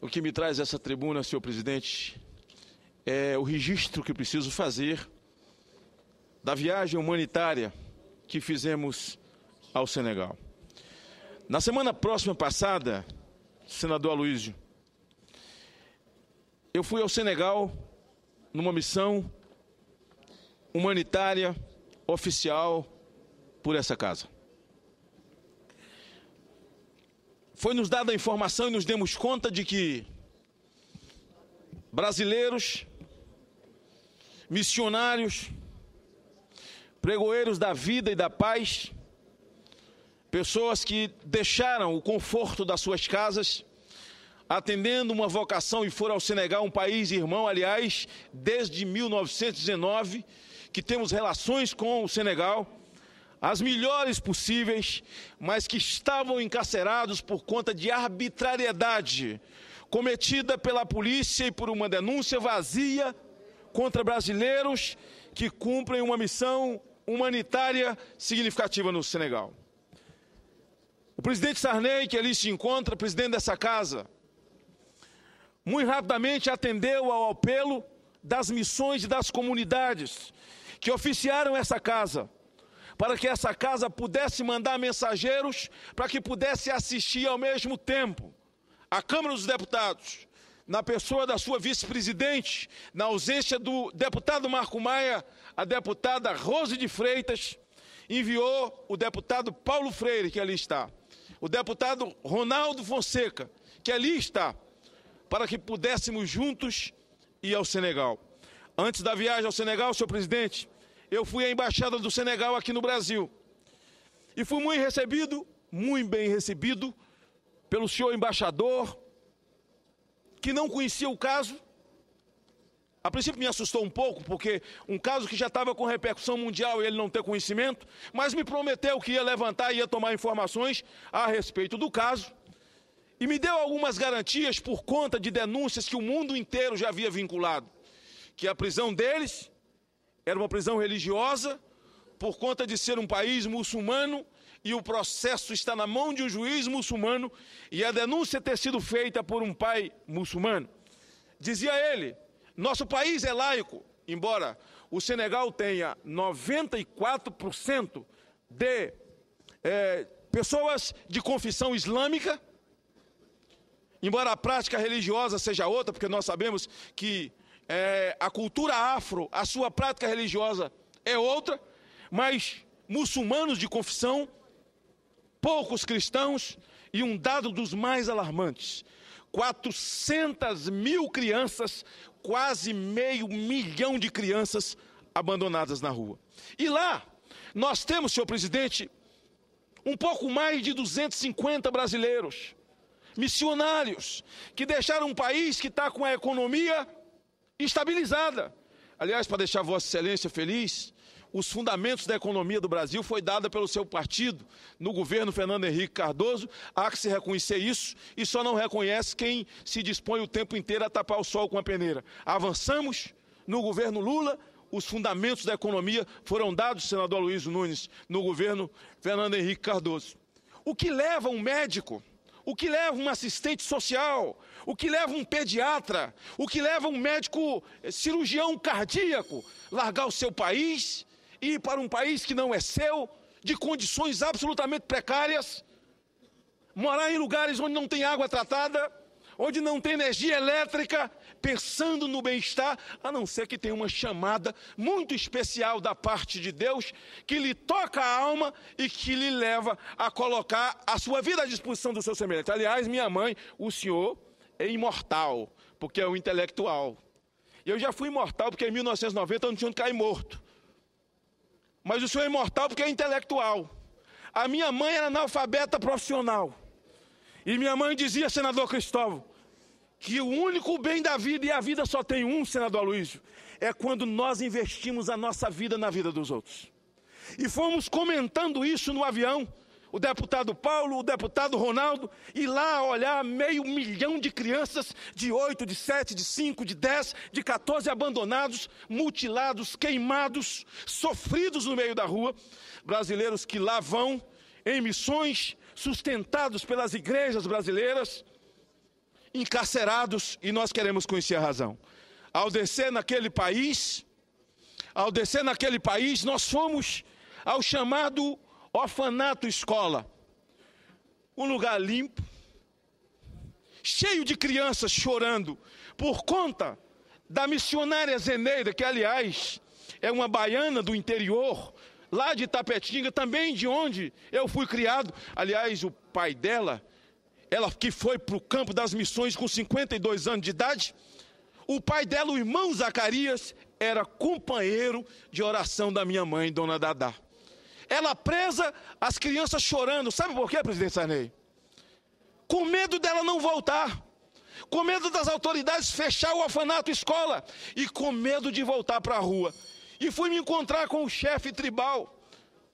O que me traz essa tribuna, senhor presidente, é o registro que preciso fazer da viagem humanitária que fizemos ao Senegal. Na semana próxima passada, senador Aloysio, eu fui ao Senegal numa missão humanitária oficial por essa casa. Foi-nos dada a informação e nos demos conta de que brasileiros, missionários, pregoeiros da vida e da paz, pessoas que deixaram o conforto das suas casas, atendendo uma vocação e foram ao Senegal, um país irmão, aliás, desde 1919, que temos relações com o Senegal, as melhores possíveis, mas que estavam encarcerados por conta de arbitrariedade cometida pela polícia e por uma denúncia vazia contra brasileiros que cumprem uma missão humanitária significativa no Senegal. O presidente Sarney, que ali se encontra, presidente dessa casa, muito rapidamente atendeu ao apelo das missões e das comunidades que oficiaram essa casa, para que essa casa pudesse mandar mensageiros, para que pudesse assistir ao mesmo tempo à Câmara dos Deputados, na pessoa da sua vice-presidente, na ausência do deputado Marco Maia, a deputada Rose de Freitas, enviou o deputado Paulo Freire, que ali está, o deputado Ronaldo Fonseca, que ali está, para que pudéssemos juntos ir ao Senegal. Antes da viagem ao Senegal, senhor presidente, eu fui à Embaixada do Senegal aqui no Brasil e fui muito bem recebido pelo senhor embaixador, que não conhecia o caso. A princípio me assustou um pouco, porque um caso que já estava com repercussão mundial e ele não ter conhecimento, mas me prometeu que ia levantar e ia tomar informações a respeito do caso e me deu algumas garantias por conta de denúncias que o mundo inteiro já havia vinculado, que a prisão deles era uma prisão religiosa, por conta de ser um país muçulmano, e o processo está na mão de um juiz muçulmano, e a denúncia ter sido feita por um pai muçulmano. Dizia ele, nosso país é laico, embora o Senegal tenha 94% de pessoas de confissão islâmica, embora a prática religiosa seja outra, porque nós sabemos que a cultura afro, a sua prática religiosa é outra, mas muçulmanos de confissão, poucos cristãos, e um dado dos mais alarmantes, 400 mil crianças, quase 500 mil de crianças abandonadas na rua. E lá, nós temos, senhor presidente, um pouco mais de 250 brasileiros, missionários, que deixaram um país que está com a economia estabilizada. Aliás, para deixar Vossa Excelência feliz, os fundamentos da economia do Brasil foi dada pelo seu partido no governo Fernando Henrique Cardoso. Há que se reconhecer isso, e só não reconhece quem se dispõe o tempo inteiro a tapar o sol com a peneira. Avançamos no governo Lula, os fundamentos da economia foram dados, senador Aloysio Nunes, no governo Fernando Henrique Cardoso. O que leva um médico, o que leva um assistente social, o que leva um pediatra, o que leva um médico cirurgião cardíaco, largar o seu país e ir para um país que não é seu, de condições absolutamente precárias, morar em lugares onde não tem água tratada, onde não tem energia elétrica, pensando no bem-estar, a não ser que tenha uma chamada muito especial da parte de Deus, que lhe toca a alma e que lhe leva a colocar a sua vida à disposição do seu semelhante. Aliás, minha mãe, o senhor é imortal, porque é um intelectual. E eu já fui imortal, porque em 1990 eu não tinha onde cair morto. Mas o senhor é imortal porque é intelectual. A minha mãe era analfabeta profissional. E minha mãe dizia, senador Cristóvão, que o único bem da vida, e a vida só tem um, senador Aloysio, é quando nós investimos a nossa vida na vida dos outros. E fomos comentando isso no avião, o deputado Paulo, o deputado Ronaldo, e lá olhar 500 mil de crianças de 8, de 7, de 5, de 10, de 14 abandonados, mutilados, queimados, sofridos no meio da rua, brasileiros que lá vão em missões, sustentados pelas igrejas brasileiras, encarcerados, e nós queremos conhecer a razão. Ao descer naquele país, nós fomos ao chamado orfanato escola. Um lugar limpo, cheio de crianças chorando, por conta da missionária Zeneida, que aliás é uma baiana do interior, lá de Tapetinga, também de onde eu fui criado. Aliás, o pai dela, ela que foi para o campo das missões com 52 anos de idade, o pai dela, o irmão Zacarias, era companheiro de oração da minha mãe, Dona Dadá. Ela presa, as crianças chorando. Sabe por quê, presidente Sarney? Com medo dela não voltar, com medo das autoridades fechar o orfanato escola e com medo de voltar para a rua. E fui me encontrar com o chefe tribal,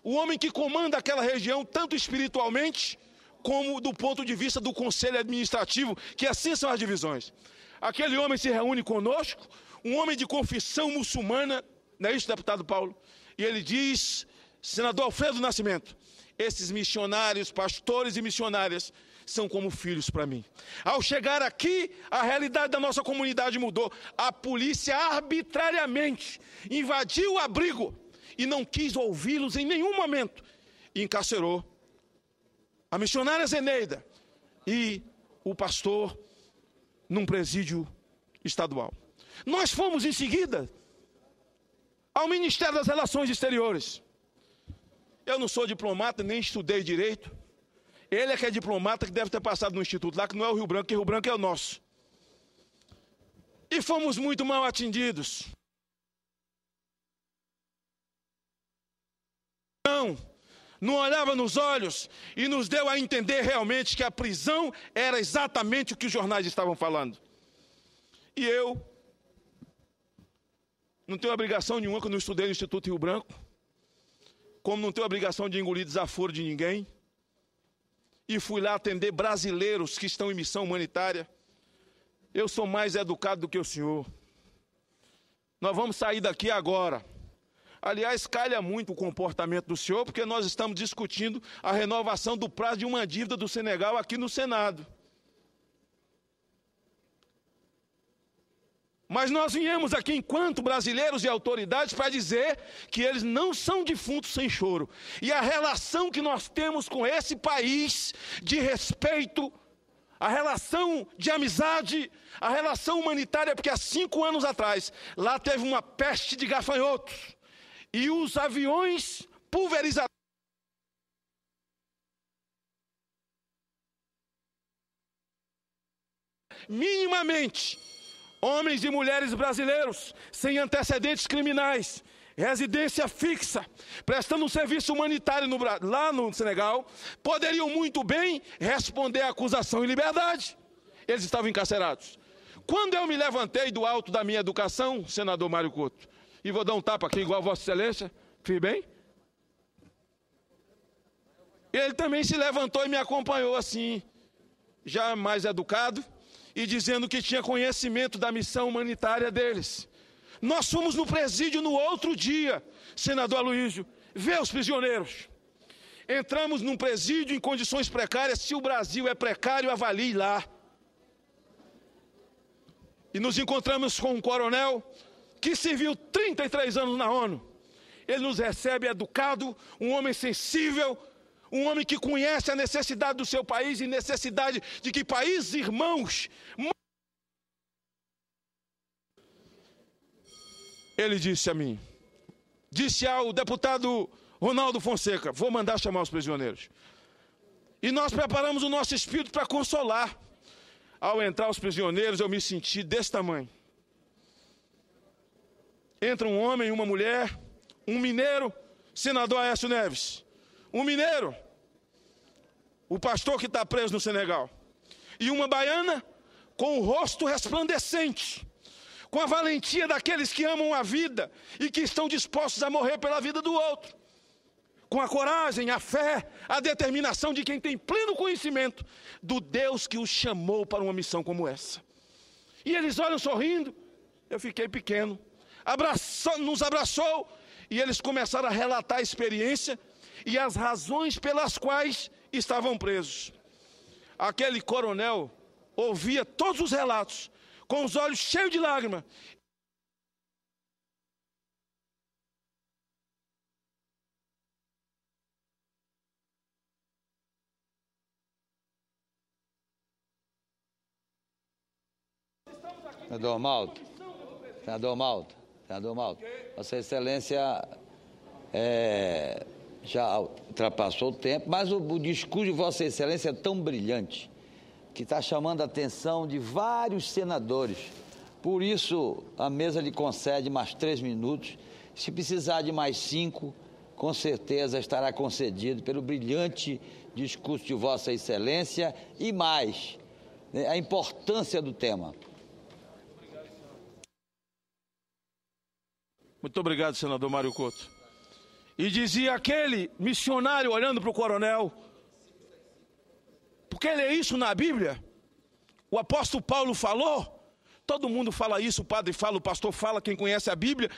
o homem que comanda aquela região, tanto espiritualmente, como do ponto de vista do conselho administrativo, que assim são as divisões. Aquele homem se reúne conosco, um homem de confissão muçulmana, não é isso, deputado Paulo? E ele diz, senador Alfredo Nascimento, esses missionários, pastores e missionárias, são como filhos para mim. Ao chegar aqui, a realidade da nossa comunidade mudou. A polícia arbitrariamente invadiu o abrigo e não quis ouvi-los em nenhum momento. E encarcerou a missionária Zeneida e o pastor num presídio estadual. Nós fomos em seguida ao Ministério das Relações Exteriores. Eu não sou diplomata, nem estudei direito. Ele é que é diplomata, que deve ter passado no instituto lá, que não é o Rio Branco, que o Rio Branco é o nosso. E fomos muito mal atendidos. Não olhava nos olhos e nos deu a entender realmente que a prisão era exatamente o que os jornais estavam falando. E eu não tenho obrigação nenhuma, que eu não estudei no Instituto Rio Branco, como não tenho obrigação de engolir desaforo de ninguém, e fui lá atender brasileiros que estão em missão humanitária. Eu sou mais educado do que o senhor. Nós vamos sair daqui agora. Aliás, calha muito o comportamento do senhor, porque nós estamos discutindo a renovação do prazo de uma dívida do Senegal aqui no Senado. Mas nós viemos aqui enquanto brasileiros e autoridades para dizer que eles não são defuntos sem choro. E a relação que nós temos com esse país de respeito, a relação de amizade, a relação humanitária, porque há 5 anos atrás, lá teve uma peste de gafanhotos. E os aviões pulverizadores minimamente homens e mulheres brasileiros sem antecedentes criminais, residência fixa, prestando um serviço humanitário lá no Senegal, poderiam muito bem responder à acusação em liberdade. Eles estavam encarcerados. Quando eu me levantei do alto da minha educação, senador Mário Couto, e vou dar um tapa aqui igual a Vossa Excelência, fiz bem? Ele também se levantou e me acompanhou assim, já mais educado, e dizendo que tinha conhecimento da missão humanitária deles. Nós fomos no presídio no outro dia, senador Aloysio, ver os prisioneiros. Entramos num presídio em condições precárias. Se o Brasil é precário, avalie lá. E nos encontramos com um coronel que serviu 33 anos na ONU. Ele nos recebe educado, um homem sensível, um homem que conhece a necessidade do seu país e necessidade de que países irmãos. Ele disse a mim, disse ao deputado Ronaldo Fonseca, vou mandar chamar os prisioneiros. E nós preparamos o nosso espírito para consolar. Ao entrar os prisioneiros, eu me senti desse tamanho. Entra um homem, uma mulher, um mineiro, senador Aécio Neves. Um mineiro, o pastor que está preso no Senegal, e uma baiana com o rosto resplandecente, com a valentia daqueles que amam a vida e que estão dispostos a morrer pela vida do outro, com a coragem, a fé, a determinação de quem tem pleno conhecimento do Deus que os chamou para uma missão como essa. E eles olham sorrindo, eu fiquei pequeno, nos abraçou, e eles começaram a relatar a experiência e as razões pelas quais estavam presos. Aquele coronel ouvia todos os relatos, com os olhos cheios de lágrimas. Senador Malta, Vossa Excelência já ultrapassou o tempo, mas o discurso de Vossa Excelência é tão brilhante que está chamando a atenção de vários senadores. Por isso, a mesa lhe concede mais 3 minutos. Se precisar de mais 5, com certeza estará concedido pelo brilhante discurso de Vossa Excelência e mais, né, a importância do tema. Muito obrigado, senador Mário Couto. E dizia aquele missionário olhando para o coronel, porque ele é isso na Bíblia? O apóstolo Paulo falou, todo mundo fala isso, o padre fala, o pastor fala, quem conhece a Bíblia,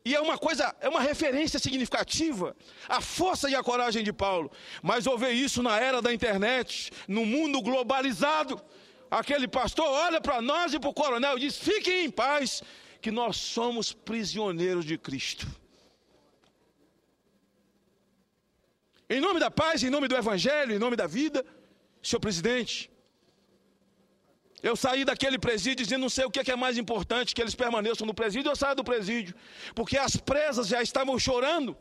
e é uma referência significativa, a força e a coragem de Paulo. Mas ouvir isso na era da internet, no mundo globalizado, aquele pastor olha para nós e para o coronel e diz, fiquem em paz, que nós somos prisioneiros de Cristo. Em nome da paz, em nome do Evangelho, em nome da vida, senhor presidente, eu saí daquele presídio dizendo, não sei o que é mais importante, que eles permaneçam no presídio, eu saio do presídio, porque as presas já estavam chorando,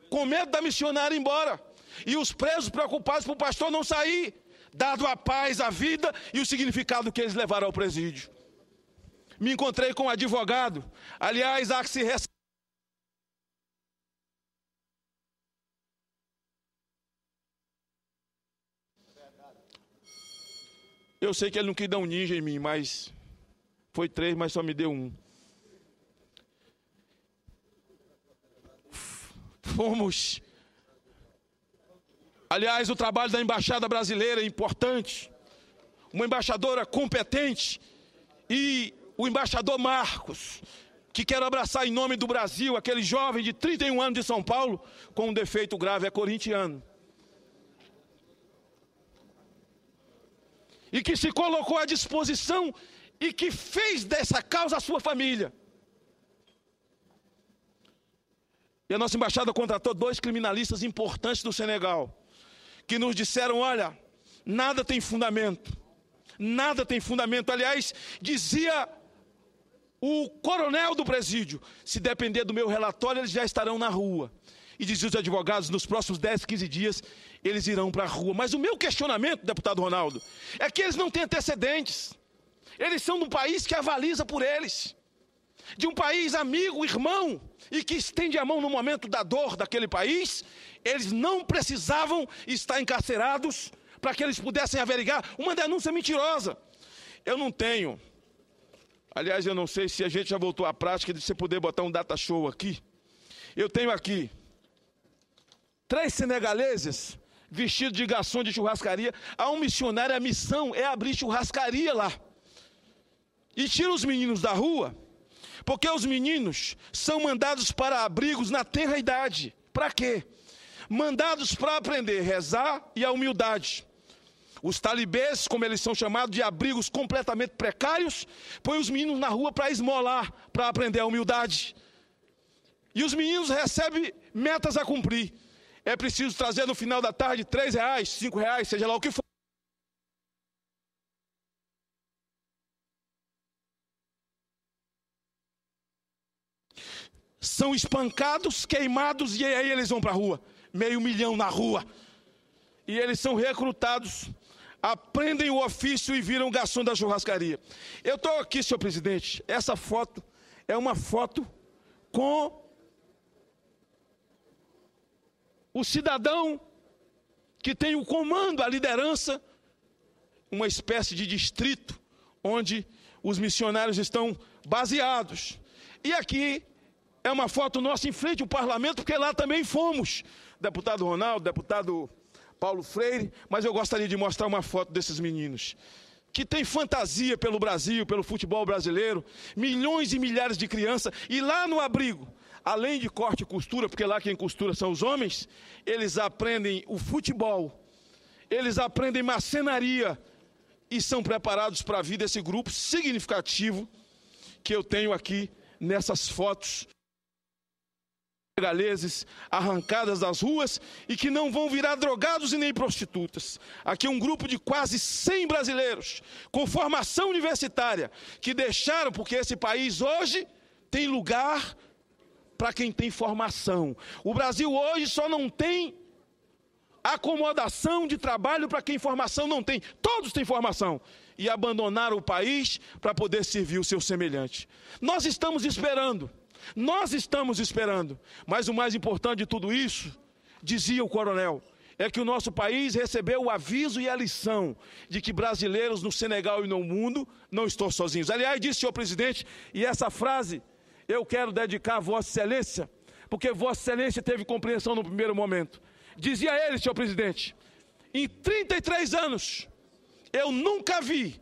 com medo da missionária ir embora, e os presos preocupados para o pastor não sair, dado a paz, a vida e o significado que eles levaram ao presídio. Me encontrei com um advogado, aliás, há que se ressaltar. Eu sei que ele não quis dar um ninja em mim, mas foi 3, mas só me deu 1. Fomos. Aliás, o trabalho da Embaixada Brasileira é importante. Uma embaixadora competente e o embaixador Marcos, que quero abraçar em nome do Brasil, aquele jovem de 31 anos de São Paulo, com um defeito grave, é corintiano. E que se colocou à disposição e que fez dessa causa a sua família. E a nossa embaixada contratou 2 criminalistas importantes do Senegal, que nos disseram, olha, nada tem fundamento. Nada tem fundamento. Aliás, dizia o coronel do presídio, se depender do meu relatório, eles já estarão na rua. E dizia os advogados, nos próximos 10, 15 dias, eles irão para a rua. Mas o meu questionamento, deputado Ronaldo, é que eles não têm antecedentes. Eles são de um país que avaliza por eles. De um país amigo, irmão, e que estende a mão no momento da dor daquele país. Eles não precisavam estar encarcerados para que eles pudessem averiguar uma denúncia mentirosa. Eu não tenho. Aliás, eu não sei se a gente já voltou à prática de você poder botar um data show aqui. Eu tenho aqui 3 senegaleses vestidos de garçom de churrascaria. Há um missionário, a missão é abrir churrascaria lá. E tira os meninos da rua, porque os meninos são mandados para abrigos na tenra idade. Para quê? Mandados para aprender, rezar e a humildade. Os talibês, como eles são chamados, de abrigos completamente precários, põem os meninos na rua para esmolar, para aprender a humildade. E os meninos recebem metas a cumprir. É preciso trazer no final da tarde R$3, R$5, seja lá o que for. São espancados, queimados e aí eles vão para a rua. 500 mil na rua. E eles são recrutados, aprendem o ofício e viram garçom da churrascaria. Eu estou aqui, senhor presidente, essa foto é uma foto com o cidadão que tem o comando, a liderança, uma espécie de distrito onde os missionários estão baseados. E aqui é uma foto nossa em frente ao parlamento, porque lá também fomos. Deputado Ronaldo, deputado Paulo Freire, mas eu gostaria de mostrar uma foto desses meninos, que tem fantasia pelo Brasil, pelo futebol brasileiro, milhões e milhares de crianças, e lá no abrigo, além de corte e costura, porque lá quem costura são os homens, eles aprendem o futebol, eles aprendem marcenaria, e são preparados para a vida, esse grupo significativo que eu tenho aqui nessas fotos, galeses arrancadas das ruas e que não vão virar drogados e nem prostitutas. Aqui um grupo de quase 100 brasileiros com formação universitária que deixaram, porque esse país hoje tem lugar para quem tem formação. O Brasil hoje só não tem acomodação de trabalho para quem formação não tem. Todos têm formação. E abandonaram o país para poder servir o seu semelhante. Nós estamos esperando, mas o mais importante de tudo isso, dizia o coronel, é que o nosso país recebeu o aviso e a lição de que brasileiros no Senegal e no mundo não estão sozinhos. Aliás, disse o senhor presidente, e essa frase eu quero dedicar a Vossa Excelência, porque Vossa Excelência teve compreensão no primeiro momento. Dizia ele, senhor presidente, em 33 anos, eu nunca vi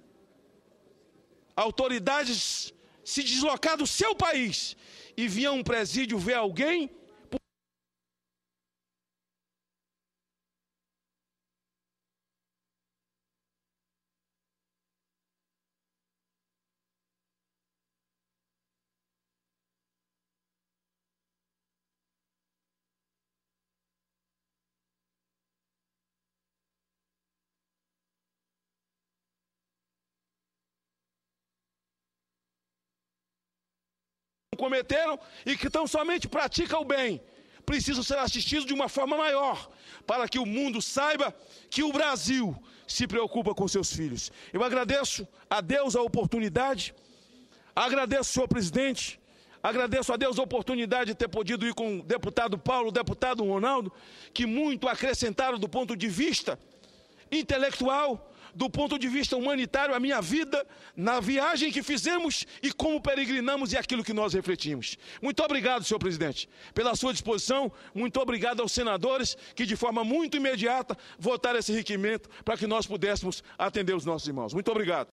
autoridades se deslocar do seu país e vir a um presídio ver alguém cometeram e que tão somente praticam o bem, precisam ser assistidos de uma forma maior, para que o mundo saiba que o Brasil se preocupa com seus filhos. Eu agradeço a Deus a oportunidade, agradeço, senhor presidente, agradeço a Deus a oportunidade de ter podido ir com o deputado Paulo, o deputado Ronaldo, que muito acrescentaram do ponto de vista intelectual, do ponto de vista humanitário, a minha vida, na viagem que fizemos e como peregrinamos e aquilo que nós refletimos. Muito obrigado, senhor presidente, pela sua disposição. Muito obrigado aos senadores que, de forma muito imediata, votaram esse requerimento para que nós pudéssemos atender os nossos irmãos. Muito obrigado.